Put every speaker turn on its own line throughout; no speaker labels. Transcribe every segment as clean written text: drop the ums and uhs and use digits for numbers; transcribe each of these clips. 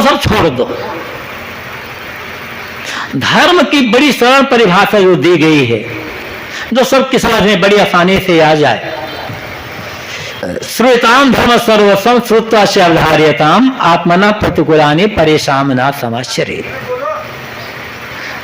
वो सब छोड़ दो। धर्म की बड़ी सरल परिभाषा जो दी गई है, जो सबकी समझ में बड़ी आसानी से आ जाए। श्रुताम धर्म सर्वस्वम श्रुत्वा से अवधार्यताम आत्मना प्रतिकूलानि परेशान न समाश्चर्य।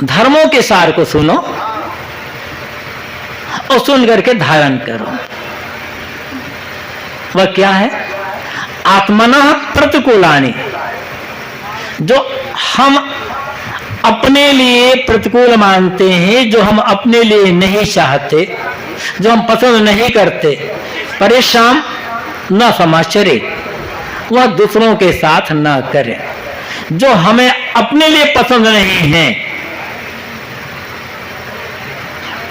धर्मों के सार को सुनो और सुन करके धारण करो। वह क्या है? आत्मना प्रतिकूलानि, जो हम अपने लिए प्रतिकूल मानते हैं, जो हम अपने लिए नहीं चाहते, जो हम पसंद नहीं करते, परेशान न समाचरे, वह दूसरों के साथ न करें। जो हमें अपने लिए पसंद नहीं है,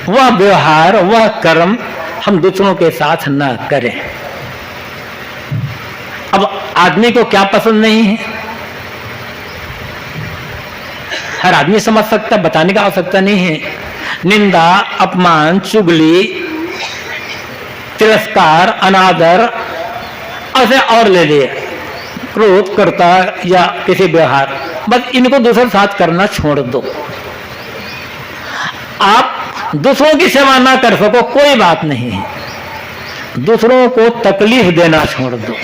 वह व्यवहार, वह कर्म हम दूसरों के साथ न करें। अब आदमी को क्या पसंद नहीं है? हर आदमी समझ सकता, बताने का आवश्यकता नहीं है। निंदा, अपमान, चुगली, तिरस्कार, अनादर, ऐसे और ले लिए, क्रोध करता या किसी व्यवहार, बस इनको दूसरे साथ करना छोड़ दो। आप दूसरों की सेवा ना कर सको कोई बात नहीं है, दूसरों को तकलीफ देना छोड़ दो।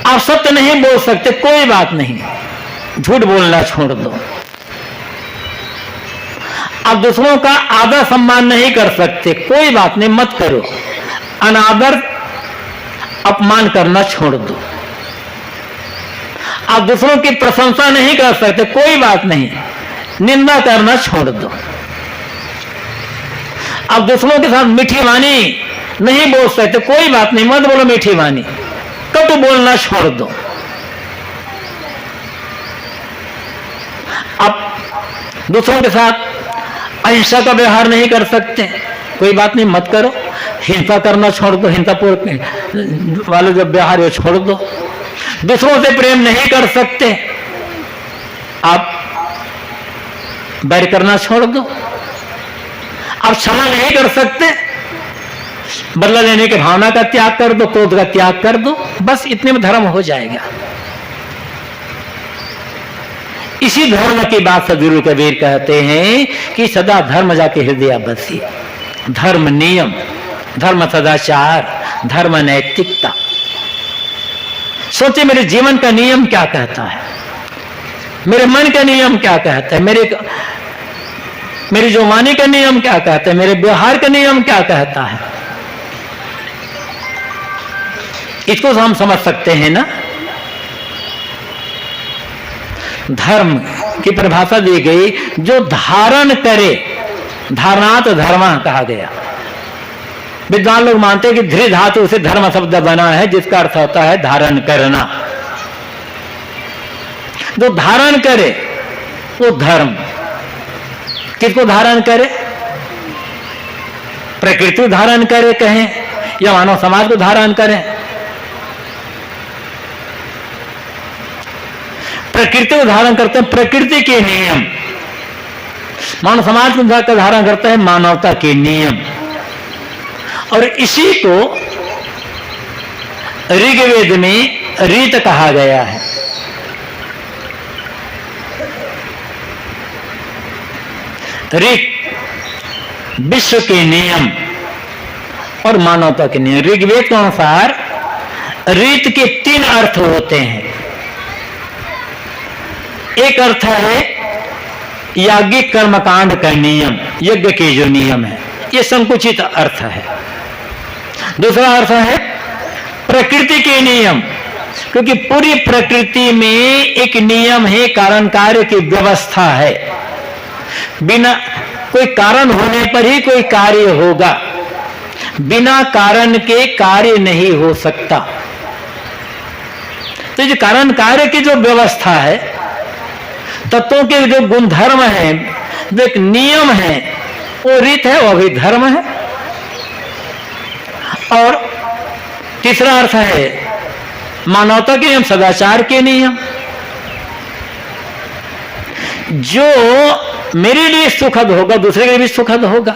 आप सत्य नहीं बोल सकते कोई बात नहीं, झूठ बोलना छोड़ दो। आप दूसरों का आदर सम्मान नहीं कर सकते कोई बात नहीं, मत करो। अनादर, अपमान करना छोड़ दो। आप दूसरों की प्रशंसा नहीं कर सकते कोई बात नहीं, निंदा करना छोड़ दो। आप दूसरों के साथ मीठी वाणी नहीं बोल सकते कोई बात नहीं, मत बोलो मीठी वाणी, कटु बोलना छोड़ दो। आप दूसरों के साथ अहिंसा का व्यवहार नहीं कर सकते कोई बात नहीं, मत करो। हिंसा करना छोड़ दो, हिंसापूर्ण वाले जो व्यवहार है छोड़ दो। दूसरों से प्रेम नहीं कर सकते, आप बैर करना छोड़ दो। आप क्षमा नहीं कर सकते, बदला लेने की भावना का त्याग कर दो, क्रोध का त्याग कर दो, बस इतने में धर्म हो जाएगा। इसी धर्म की बात सदगुरु कबीर कहते हैं कि सदा धर्म जाके हृदय बसी। धर्म नियम, धर्म सदाचार, धर्म नैतिकता। सोचे मेरे जीवन का नियम क्या कहता है, मेरे मन का नियम क्या कहता है, मेरी जो वाणी का नियम क्या कहता है, मेरे व्यवहार का नियम क्या कहता है। इसको हम समझ सकते हैं ना। धर्म की परिभाषा दी गई, जो धारण करे, धारणात धर्म कहा गया। विद्वान लोग मानते हैं कि धृ धातु से धर्म शब्द बना है, जिसका अर्थ होता है धारण करना। जो धारण करे वो धर्म। किसको धारण करे? प्रकृति धारण करे कहें या मानव समाज को धारण करें? प्रकृति को धारण करते हैं प्रकृति के नियम, मानव समाज को धारण करता है मानवता के नियम। और इसी को ऋग्वेद में रीत कहा गया है। रीत विश्व के नियम और मानवता के नियम। ऋग्वेद के अनुसार रीत के 3 अर्थ होते हैं। एक अर्थ है याज्ञिक कर्मकांड का नियम, यज्ञ के जो नियम है, ये संकुचित अर्थ है। दूसरा अर्थ है प्रकृति के नियम, क्योंकि पूरी प्रकृति में एक नियम है, कारण कार्य की व्यवस्था है। बिना कोई कारण होने पर ही कोई कार्य होगा, बिना कारण के कार्य नहीं हो सकता। तो जो कारण कार्य की जो व्यवस्था है, तत्वों के जो गुणधर्म है, जो एक नियम है, वो रीत है, वो भी धर्म है। और तीसरा अर्थ है मानवता के नियम, सदाचार के नियम। जो मेरे लिए सुखद होगा दूसरे के लिए भी सुखद होगा।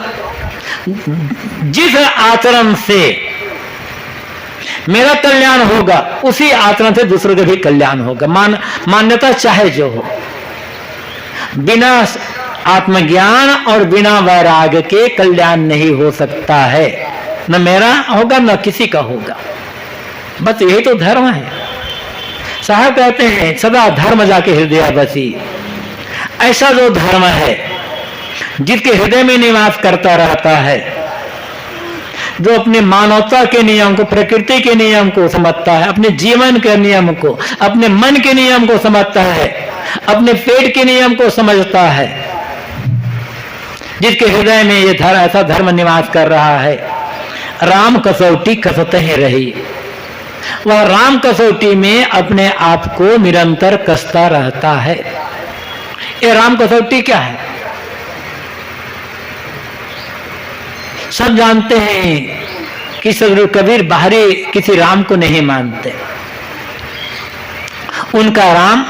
जिस आचरण से मेरा कल्याण होगा, उसी आचरण से दूसरों का भी कल्याण होगा। मान्यता चाहे जो हो, बिना आत्मज्ञान और बिना वैराग्य के कल्याण नहीं हो सकता है। न मेरा होगा न किसी का होगा। बस यही तो धर्म है। साहब कहते हैं सदा धर्म जाके हृदय बसी। ऐसा जो धर्म है जिसके हृदय में निवास करता रहता है, जो अपने मानवता के नियम को, प्रकृति के नियम को समझता है, अपने जीवन के नियम को, अपने मन के नियम को समझता है, अपने पेट के नियम को समझता है, जिसके हृदय में ये ऐसा धर्म निवास कर रहा है, राम कसौटी कसते ही रही। वह राम कसौटी में अपने आप को निरंतर कसता रहता है। ये राम कसौटी क्या है? सब जानते हैं कि सदगुरु कबीर बाहरी किसी राम को नहीं मानते। उनका राम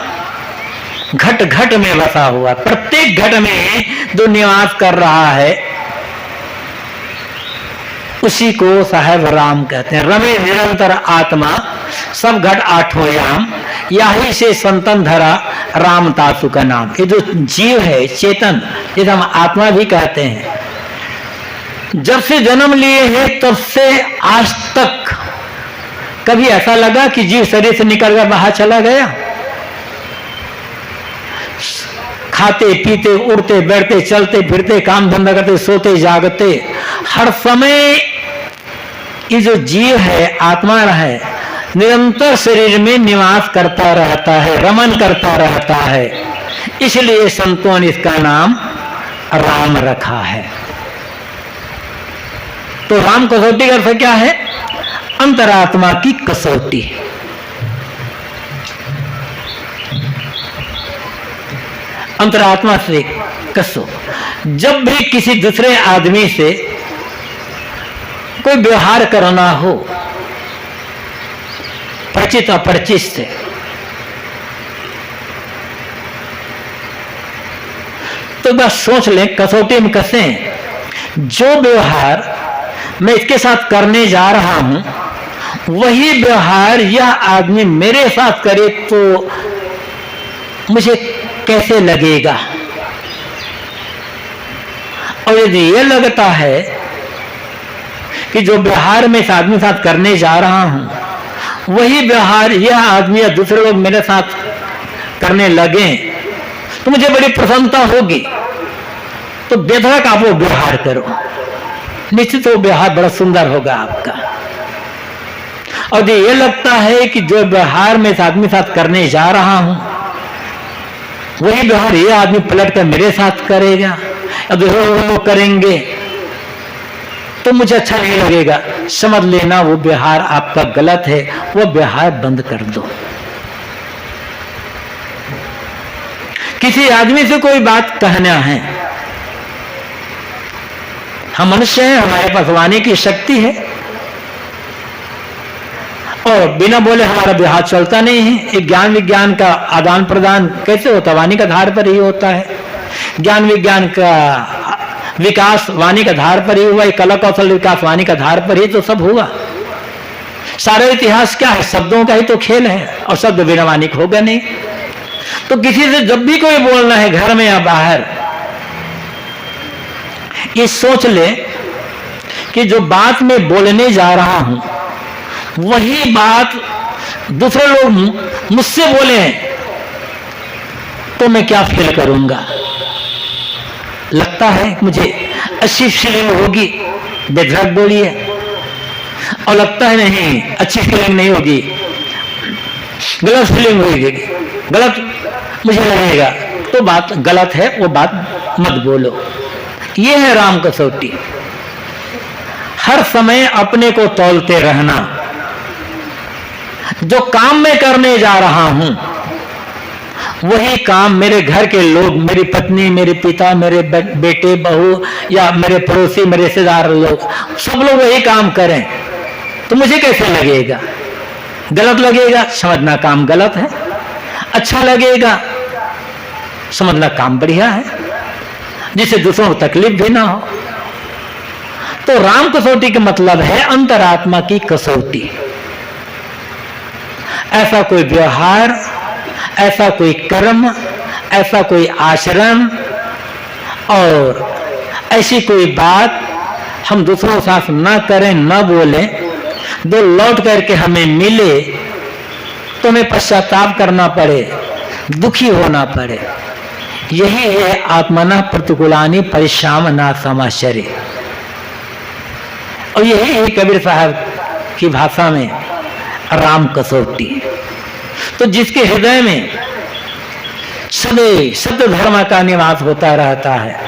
घट घट में बसा हुआ, प्रत्येक घट में जो निवास कर रहा है उसी को साहेब राम कहते हैं। रमे निरंतर आत्मा सब घट आठों याम, यही से संतन धरा राम तासु का नाम। ये जो जीव है, चेतन, जिसे हम आत्मा भी कहते हैं, जब से जन्म लिए हैं तब से आज तक कभी ऐसा लगा कि जीव शरीर से निकलकर बाहर चला गया? खाते पीते उड़ते बैठते चलते फिरते काम धंधा करते सोते जागते हर समय ये जो जीव है, आत्मा है, निरंतर शरीर में निवास करता रहता है, रमन करता रहता है। इसलिए संतों ने इसका नाम राम रखा है। तो राम कसौटी का अर्थ क्या है? अंतरात्मा की कसौटी। अंतरात्मा से कसो। जब भी किसी दूसरे आदमी से कोई व्यवहार करना हो, परिचित अपरिचित से, तो बस सोच लें, कसौटी में कसें, जो व्यवहार मैं इसके साथ करने जा रहा हूं वही व्यवहार यह आदमी मेरे साथ करे तो मुझे कैसे लगेगा। और यदि ये लगता है कि जो व्यवहार मैं इस आदमी के साथ करने जा रहा हूं वही व्यवहार यह आदमी या दूसरे लोग मेरे साथ करने लगे तो मुझे बड़ी प्रसन्नता होगी, तो बेधड़क आप वो व्यवहार करो, निश्चित वो व्यवहार बड़ा सुंदर होगा आपका। और यदि ये लगता है कि जो व्यवहार मैं इस आदमी के साथ करने जा रहा हूं वही व्यवहार ये आदमी पलट कर मेरे साथ करेगा या दूसरे लोग करेंगे तो मुझे अच्छा नहीं लगेगा, समझ लेना वो व्यवहार आपका गलत है, वो व्यवहार बंद कर दो। किसी आदमी से कोई बात कहना है, हम मनुष्य हैं, हमारे पास वाणी की शक्ति है और बिना बोले हमारा व्यवहार चलता नहीं है। एक ज्ञान विज्ञान का आदान प्रदान कैसे होता है? वाणी का आधार पर ही होता है। ज्ञान विज्ञान का विकास वाणी का आधार पर ही हुआ, कला कौशल विकास वाणी का आधार पर ही तो सब हुआ। सारा इतिहास क्या है? शब्दों का ही तो खेल है और शब्द बिना वाणी का होगा नहीं। तो किसी से जब भी कोई बोलना है, घर में या बाहर, ये सोच ले कि जो बात मैं बोलने जा रहा हूं वही बात दूसरे लोग मुझसे बोले हैं तो मैं क्या फील करूंगा। लगता है मुझे अच्छी फीलिंग होगी, बेधड़क बोलिए, और लगता है नहीं अच्छी फीलिंग नहीं होगी, गलत फीलिंग होगी, गलत मुझे लगेगा, तो बात गलत है, वो बात मत बोलो। ये है राम कसौटी। हर समय अपने को तौलते रहना। जो काम मैं करने जा रहा हूं वही काम मेरे घर के लोग, मेरी पत्नी, मेरे पिता, मेरे बेटे बहू या मेरे पड़ोसी, मेरे रिश्तेदार लोग, सब लोग वही काम करें तो मुझे कैसे लगेगा? गलत लगेगा, समझना काम गलत है। अच्छा लगेगा, समझना काम बढ़िया है, जिससे दूसरों को तकलीफ भी ना हो। तो राम कसौटी का मतलब है अंतरात्मा की कसौटी। ऐसा कोई व्यवहार, ऐसा कोई कर्म, ऐसा कोई आचरण और ऐसी कोई बात हम दूसरों के साथ न करें, न बोलें, जो लौट करके हमें मिले तो हमें पश्चाताप करना पड़े, दुखी होना पड़े। यही है आत्मना प्रतिकूलानि परिश्रामना समाश्चर्य। और यही है कबीर साहब की भाषा में राम कसौटी। तो जिसके हृदय में सदैव सत्य धर्म का निवास होता रहता है,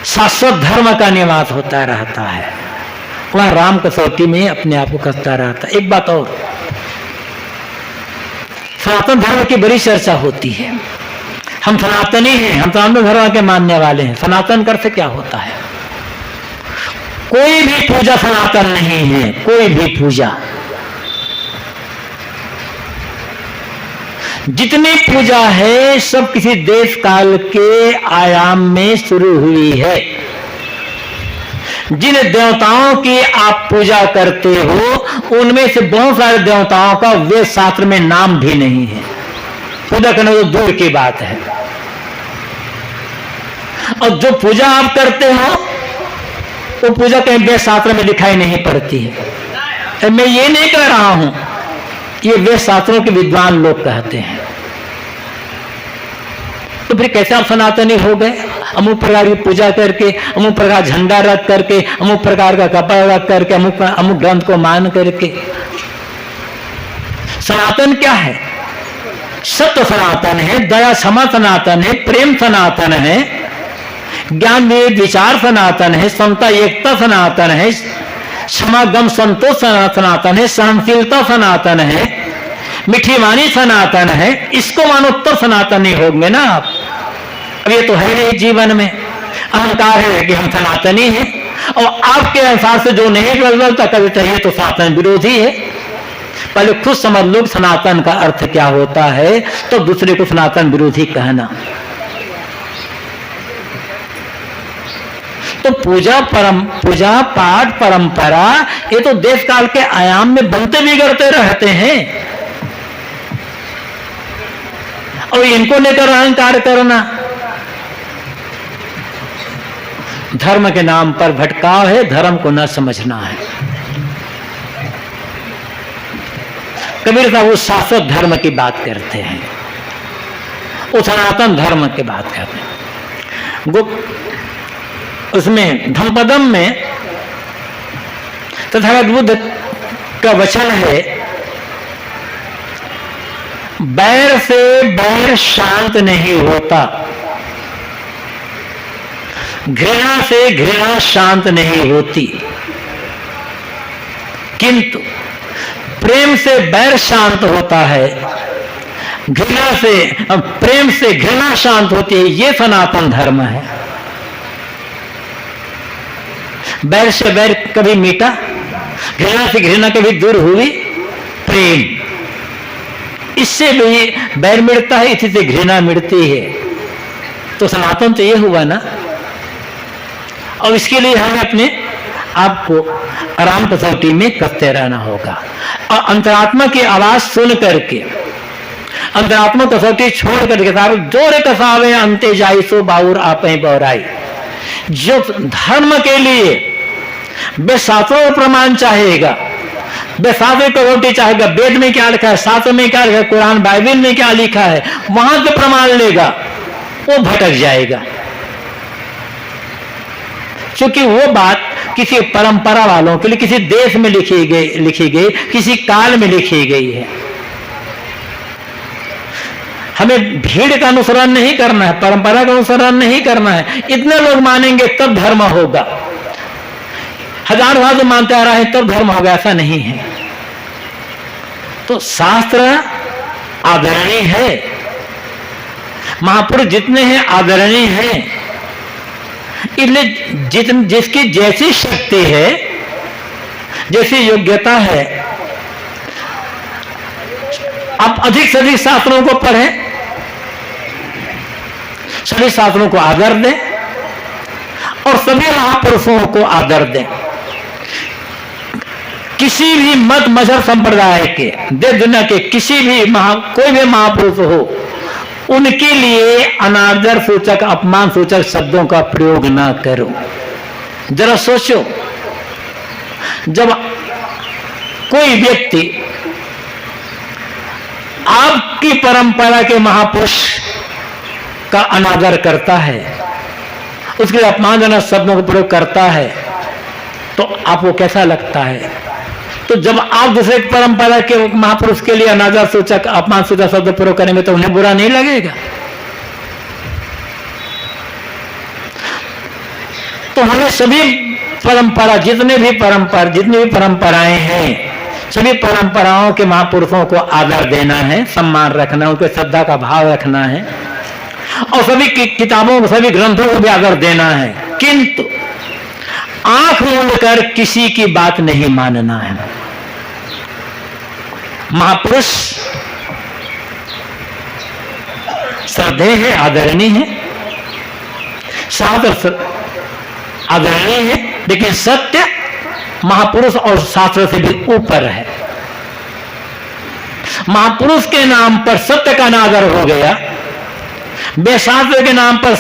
शाश्वत धर्म का निवास होता रहता है, वह राम कसौटी में अपने आप को कसता रहता है। एक बात और, सनातन धर्म की बड़ी चर्चा होती है। हम सनातनी हैं, हम सनातन धर्म के मानने वाले हैं। सनातन कर से क्या होता है? कोई भी पूजा सनातन नहीं है, कोई भी पूजा। जितनी पूजा है सब किसी देश काल के आयाम में शुरू हुई है। जिन देवताओं की आप पूजा करते हो उनमें से बहुत सारे देवताओं का वेद शास्त्र में नाम भी नहीं है। पूजा करना तो दूर की बात है। और जो पूजा आप करते हो वो पूजा कहीं वेद शास्त्र में दिखाई नहीं पड़ती है। मैं ये नहीं कह रहा हूं, ये वेद शास्त्रों के विद्वान लोग कहते हैं। तो फिर कैसे आप सनातनी हो गए? अमुक प्रकार की पूजा करके, अमुक प्रकार झंडा रख करके, अमुक प्रकार का कपड़ा रख करके, अमुक ग्रंथ को मान करके। सनातन क्या है? सत्य सनातन है, दया क्षमा सनातन है, प्रेम सनातन है, ज्ञान विवेक विचार सनातन है, समता एकता सनातन है, क्षमागम संतोष सनातन है, सहनशीलता सनातन है, मीठी वाणी सनातन है। इसको मानो तो सनातन ही होंगे ना आप। अब ये तो है नहीं जीवन में। अहंकार है कि हम सनातनी हैं, और आपके अनुसार से जो नहीं बदलता कभी चाहिए तो सनातन विरोधी है। पहले खुद समझ लो सनातन का अर्थ क्या होता है, तो दूसरे को सनातन विरोधी कहना। तो पूजा पाठ परंपरा ये तो देश काल के आयाम में बनते बिगड़ते रहते हैं, और इनको लेकर अहंकार करना धर्म के नाम पर भटकाव है, धर्म को न समझना है। कबीर साहब वो शाश्वत धर्म की बात करते हैं, वो सनातन धर्म की बात करते हैं। उसमें धम्मपदम में तथागत बुद्ध का वचन है, बैर से बैर शांत नहीं होता, घृणा से घृणा शांत नहीं होती, किंतु प्रेम से बैर शांत होता है, प्रेम से घृणा शांत होती है। ये सनातन धर्म है। बैर से बैर कभी मीटा, घृणा से घृणा कभी दूर हुई। प्रेम, इससे भी बैर मिटता है, इसी से घृणा मिटती है। तो सनातन तो ये हुआ ना। और इसके लिए हमें अपने आप को आराम कसौटी में कसते रहना होगा, और अंतरात्मा की आवाज सुन करके, अंतरात्मा कसौटी छोड़ करके सारे जोरे कसावे अंते जाई सो बाउर आपे बौराई। जो धर्म के लिए बेशास्त्रों प्रमाण चाहेगा, बेशास्त्र कसौटी चाहेगा, वेद में क्या लिखा है, शास्त्र में क्या लिखा है, कुरान बाइबल में क्या लिखा है, वहां से प्रमाण लेगा, वो भटक जाएगा। क्योंकि वो बात किसी परंपरा वालों के लिए, किसी देश में लिखी गई, किसी काल में लिखी गई है। हमें भीड़ का अनुसरण नहीं करना है, परंपरा का अनुसरण नहीं करना है। इतने लोग मानेंगे तब धर्म होगा, हजार भाग मानते आ रहा है तब धर्म होगा, ऐसा नहीं है। तो शास्त्र आदरणीय है, महापुरुष जितने हैं आदरणीय हैं। इसलिए जिसकी जैसी शक्ति है, जैसी योग्यता है, आप अधिक से अधिक शास्त्रों को पढ़ें, सभी शास्त्रों को आदर दें, और सभी महापुरुषों को आदर दें। किसी भी मत मजहब संप्रदाय के देश दुनिया के किसी भी कोई भी महापुरुष हो, उनके लिए अनादर सूचक अपमान सूचक शब्दों का प्रयोग ना करो। जरा सोचो, जब कोई व्यक्ति आपकी परंपरा के महापुरुष का अनादर करता है, उसके लिए अपमानजनक शब्दों का प्रयोग करता है, तो आपको कैसा लगता है? तो जब आप दूसरे परंपरा के महापुरुष के लिए अनादर सूचक अपमान सूचक शब्द प्रयोग करेंगे तो उन्हें बुरा नहीं लगेगा? तो हमें सभी परंपरा जितनी भी परंपराएं हैं, सभी परंपराओं के महापुरुषों को आदर देना है, सम्मान रखना, उनके श्रद्धा का भाव रखना है, और सभी किताबों को, सभी ग्रंथों को भी आदर देना है। किंतु आंख मूंद कर किसी की बात नहीं मानना है। महापुरुष श्रद्धेय है, आदरणीय है, शास्त्र आदरणीय है, लेकिन सत्य महापुरुष और शास्त्र से भी ऊपर है। महापुरुष के नाम पर सत्य का अनादर हो गया, वेदशास्त्र के नाम पर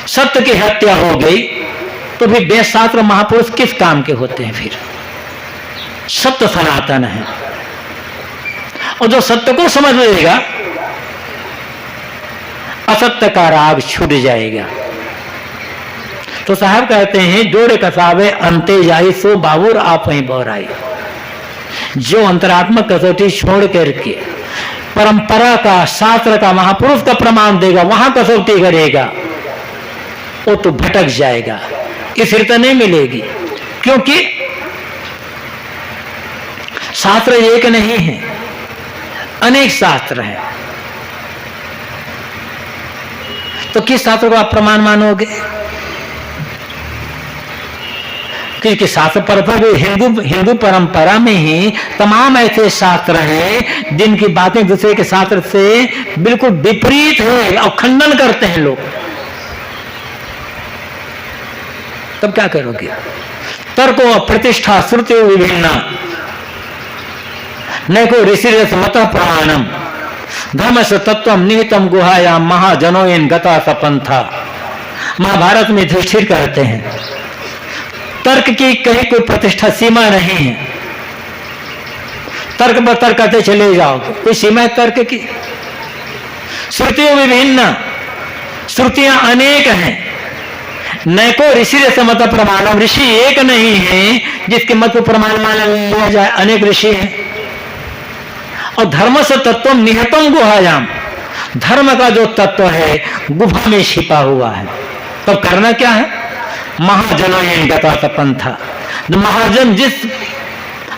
सत्य की हत्या हो गई, तो फिर वेदशास्त्र महापुरुष किस काम के होते हैं? फिर सत्य सनातन है, और जो सत्य को समझ लेगा असत्य का राग छूट जाएगा। तो साहब कहते हैं, जोड़े कसावे अंते जाई सो बाबूर आप ही बोराई। जो अंतरात्मक कसौटी छोड़ करके परंपरा का, शास्त्र का, महापुरुष का प्रमाण देगा, वहां कसौटी करेगा, वो तो भटक जाएगा, स्थिरता नहीं मिलेगी। क्योंकि शास्त्र एक नहीं है, अनेक शास्त्र हैं। तो किस शास्त्र को आप प्रमाण मानोगे? क्योंकि शास्त्र परंपरा हिंदू परंपरा में ही तमाम ऐसे शास्त्र हैं जिनकी बातें दूसरे के शास्त्र से बिल्कुल विपरीत है और खंडन करते हैं लोग। तब क्या करोगे? तर्को प्रतिष्ठा श्रुति विभिन्ना नैको ऋषि मत प्रमाणम धर्म से तत्व निहितम गुहायाम महाजनोयन गता सपंथा। महाभारत में युधिष्ठिर कहते हैं, तर्क की कहीं कोई प्रतिष्ठा सीमा नहीं है, तर्क पर तर्क करते चले जाओ, कोई सीमा है तर्क की? श्रुतियों विभिन्न, श्रुतियां अनेक हैं, नैको ऋषि मत प्रमाणम। ऋषि एक नहीं है जिसके मत को प्रमाण मान लिया जाए, अनेक ऋषि हैं। और धर्म से तत्व निहतम गुहायाम, धर्म का जो तत्व है गुफा में छिपा हुआ है। तो करना क्या है? महाजनों गता पंथा। महाजन जिस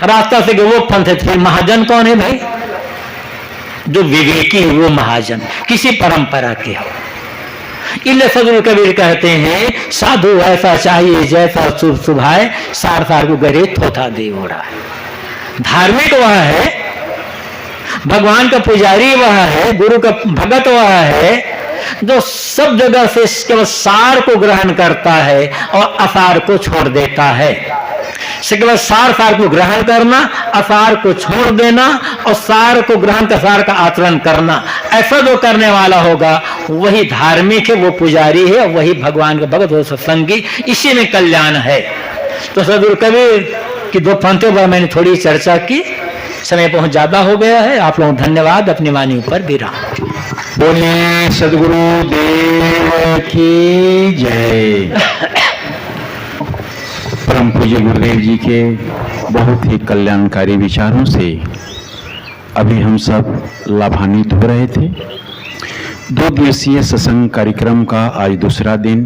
रास्ता से गए वो पंथ है। फिर महाजन कौन है भाई? जो विवेकी है वो महाजन, किसी परंपरा के हो। इसलिए सदगुरु कबीर कहते हैं, साधु ऐसा चाहिए जैसा शुभ सुभाए, सार सार को गरे थोथा दे ओढ़ा है। धार्मिक वह है, भगवान का पुजारी वह है, गुरु का भगत वह है जो सब जगह से केवल सार को ग्रहण करता है और असार को छोड़ देता है। केवल सार को ग्रहण करना, असार को छोड़ देना और सार को ग्रहण कर सार का आचरण करना, ऐसा जो करने वाला होगा वही धार्मिक है, वो पुजारी है, वही भगवान का भगत, वो सत्संगी। इसी में कल्याण है। तो सदगुरु कबीर की दो पंक्तियों पर मैंने थोड़ी चर्चा की, समय बहुत ज्यादा हो गया है। आप लोग धन्यवाद। अपनी वाणी पर विराम।
बोलिए सदगुरु देव की जय। परम पूज्य गुरुदेव जी के बहुत ही कल्याणकारी विचारों से अभी हम सब लाभान्वित हो रहे थे। 2 दिवसीय सत्संग कार्यक्रम का आज दूसरा दिन